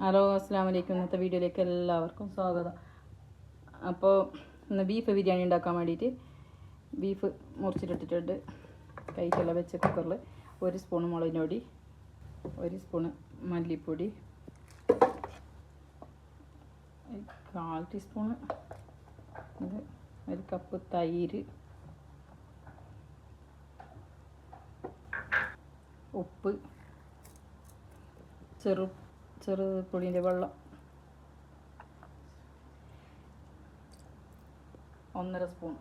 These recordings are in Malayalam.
ഹലോ അസ്സാം വലൈക്കും. ഇന്നത്തെ വീഡിയോയിലേക്ക് എല്ലാവർക്കും സ്വാഗതം. അപ്പോൾ ഇന്ന് ബീഫ് ബിരിയാണി ഉണ്ടാക്കാൻ വേണ്ടിയിട്ട് ബീഫ് മുറിച്ചിട്ടിട്ടുണ്ട്. കൈക്കെല്ലാം വെച്ച് കുക്കറിൽ 1 സ്പൂൺ മുളകിന് പൊടി, 1 സ്പൂൺ മല്ലിപ്പൊടി, 1/4 ടീസ്പൂൺ ഇത്, 1 കപ്പ് തൈര്, ഉപ്പ്, ചെറുപുളിൻ്റെ വെള്ളം, 1.5 സ്പൂൺ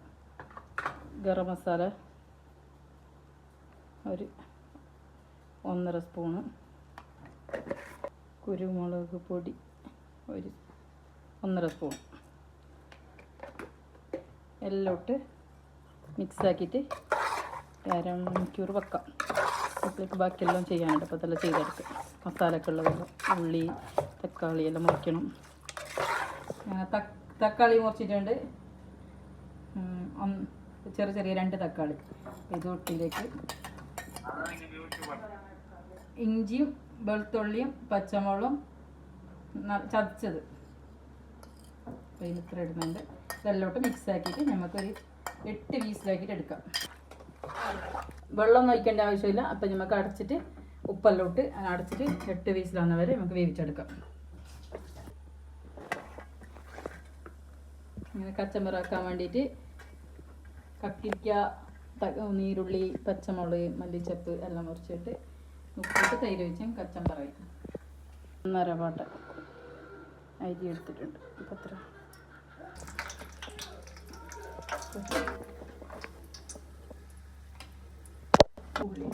ഗരം മസാല, 1.5 സ്പൂണ് കുരുമുളക് പൊടി, 1.5 സ്പൂൺ എല്ലാം ഇട്ട് മിക്സാക്കിയിട്ട് 1 മണിക്കൂർ വെക്കാം. അപ്പോഴേക്ക് ബാക്കിയെല്ലാം ചെയ്യാനുണ്ട്. അപ്പോൾ അതെല്ലാം ചെയ്തെടുക്കും. മസാലയൊക്കെ ഉള്ളതെല്ലാം ഉള്ളി തക്കാളി എല്ലാം മുറിക്കണം. തക്കാളി മുറിച്ചിട്ടുണ്ട്. ചെറിയ 2 തക്കാളി. ഇത് ഒട്ടിലേക്ക് ഇഞ്ചിയും വെളുത്തുള്ളിയും പച്ചമുളകും ചതച്ചത് ഇത്ര ഇടുന്നുണ്ട്. ഇതെല്ലോട്ട് മിക്സ് ആക്കിയിട്ട് നമുക്കൊരു 8 പീസിലാക്കിയിട്ട് എടുക്കാം. വെള്ളം ഒഴിക്കേണ്ട ആവശ്യമില്ല. അപ്പം നമുക്ക് അടച്ചിട്ട് ഉപ്പെല്ലാം ഇട്ട് അടച്ചിട്ട് 8 പീസിലാവുന്ന വരെ നമുക്ക് വേവിച്ചെടുക്കാം. ഇങ്ങനെ കച്ചമ്പറാക്കാൻ വേണ്ടിയിട്ട് കക്കിരിക്ക, നീരുള്ളി, പച്ചമുളക്, മല്ലിച്ചപ്പ് എല്ലാം മുറിച്ചിട്ട് ഉപ്പിട്ട് തൈര് വെച്ചും കച്ചമ്പറായി. 1.5 പാട്ട അരി എടുത്തിട്ടുണ്ട്. അപ്പം അത്ര ഉള്ളി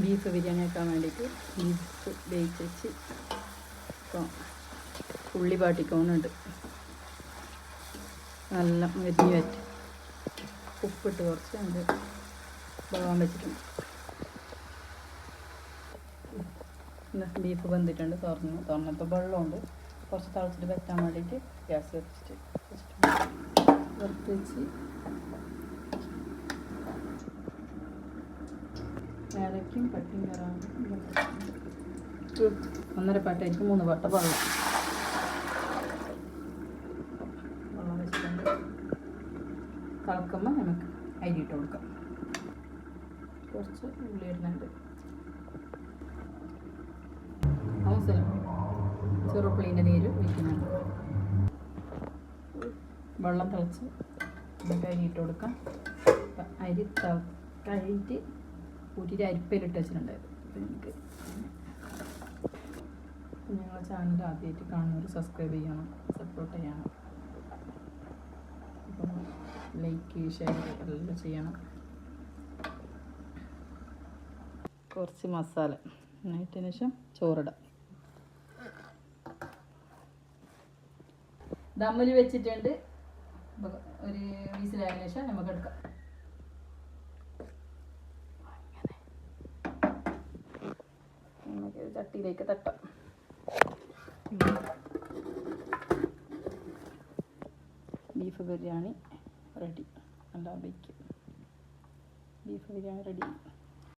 ബീഫ് ബിരിയാണി ആക്കാൻ വേണ്ടിയിട്ട് ബീഫ് വേവിച്ച് വെച്ച് ഇപ്പം ഉള്ളി പാട്ടിക്കൊണ്ടുണ്ട്. നല്ല മെരിഞ്ഞ് വെച്ച് ഉപ്പിട്ട് കുറച്ച് അത് വേവാൻ വെച്ചിട്ടുണ്ട്. ബീഫ് വെന്തിട്ടുണ്ട്. തുറന്നപ്പോൾ വെള്ളമുണ്ട്. കുറച്ച് തിളച്ചിട്ട് വെറ്റാൻ വേണ്ടിയിട്ട് ഗ്യാസ് വെച്ചിട്ട് വറുത്ത് വെച്ച് ഏലക്കും പട്ടിയും കറാമ്പും 1.5 പാട്ടായിരിക്കും 3 പാട്ട വെള്ളം വെച്ചിട്ടുണ്ട്. തിളക്കുമ്പോൾ നമുക്ക് അരി ഇട്ട് കൊടുക്കാം. കുറച്ച് ഉള്ളി ഇടുന്നുണ്ട്. അവസരം ചെറുപ്പുളീൻ്റെ നീര് ഒഴിക്കുന്നുണ്ട്. വെള്ളം തിളച്ച് നമുക്ക് അരി ഇട്ട് കൊടുക്കാം. അരി കഴുകിയിട്ട് കൂട്ടിയിട്ട് അരിപ്പയിലിട്ട് വെച്ചിട്ടുണ്ടായിരുന്നു. അപ്പോൾ എനിക്ക് ഞങ്ങളുടെ ചാനൽ ആദ്യമായിട്ട് കാണുന്നവർ സബ്സ്ക്രൈബ് ചെയ്യണം, സപ്പോർട്ട് ചെയ്യണം. അപ്പം ലൈക്ക് ഷെയർ എല്ലാം ചെയ്യണം. കുറച്ച് മസാല എന്നിട്ടതിന് ശേഷം ചോറിടാം. ദമ്മിൽ വെച്ചിട്ടുണ്ട്. ഒരു വീസിലായതിനു ശേഷം നമുക്ക് എടുക്കാം. നമുക്ക് ചട്ടിയിലേക്ക് തട്ടാം. Beef biryani ready. നല്ല ബീഫ് ബിരിയാണി റെഡി.